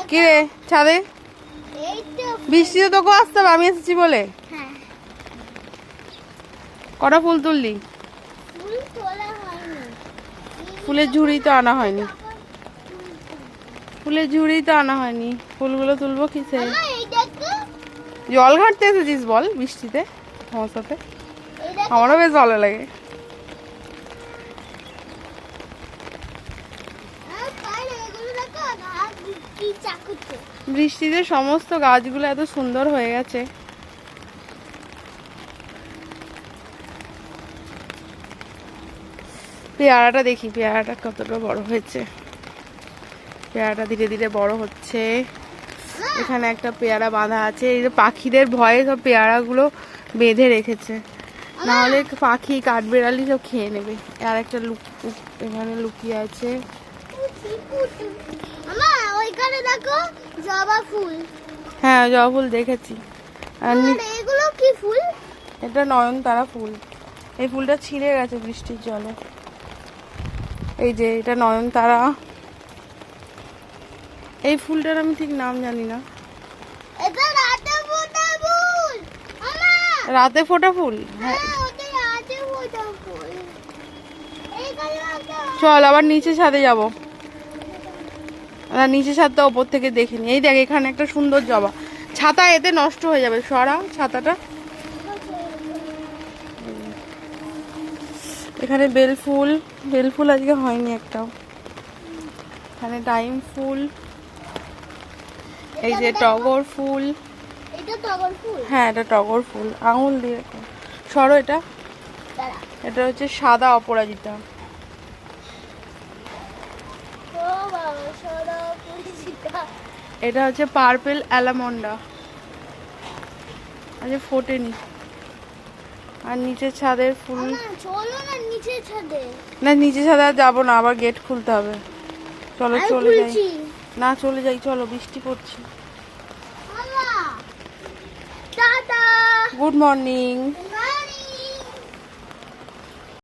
কি রে ছাদে বৃষ্টিতে তোকে আসতে হবে, আমি এসেছি বলে। কটা ফুল তুললি? ফুলের ঝুড়ি তো আনা হয়নি, ফুলের ঝুড়ি তো আনা হয়নি, ফুলগুলো তুলবো কিসে? জল ঘাটতে এসেছিস বল বৃষ্টিতে আমার সাথে? আমারও বেশ ভালো লাগে। বৃষ্টিতে সমস্ত গাছগুলো এত সুন্দর হয়ে গেছে। পেয়ারাটা দেখি, পেয়ারাটা কতটা বড় হয়েছে। পেয়ারাটা ধীরে ধীরে বড় হচ্ছে। এখানে একটা পেয়ারা বাঁধা আছে, এই যে পাখিদের ভয়ে সব পেয়ারাগুলো বেঁধে রেখেছে, নাহলে পাখি কাঠবেড়ালি সব খেয়ে নেবে। আর একটা এখানে লুকিয়ে আছে। হ্যাঁ জবা ফুল দেখেছি। এগুলো কি ফুল? এটা নয়নতারা ফুল। এই ফুলটা ছিঁড়ে গেছে বৃষ্টির জলে। এই যে এটা নয়নতারা। এই ফুলটার আমি ঠিক নাম জানি না। এটা রাতে ফোটা ফুল। রাতে ফোটা ফুল? হ্যাঁ রাতে ফোটা ফুল। চল আবার নিচে ছাদে যাবো। নিচে ছাদটা ওপর থেকে দেখে নি। এই দেখ এখানে একটা সুন্দর জবা। ছাতা এতে নষ্ট হয়ে যাবে, সরা ছাতাটা। এখানে বেল ফুল, বেল ফুল আজকে হয়নি একটাও। এখানে টাইম ফুল। এই যে টগর ফুল। এটা টগর ফুল? হ্যাঁ এটা টগর ফুল, আঙুল দিয়ে সরো। এটা এটা হচ্ছে সাদা অপরাজিতা। এটা হচ্ছে পার্পেল অ্যালামন্ডা, আজকে ফোটেনি। আর নিচের ছাদের ফুল। চলো না নিচের ছাদে। না নিচে ছাদে আর যাবো না, আবার গেট খুলতে হবে। চলো চলে যাই। না চলে যাই, চলো বৃষ্টি পড়ছে। Tata, good morning.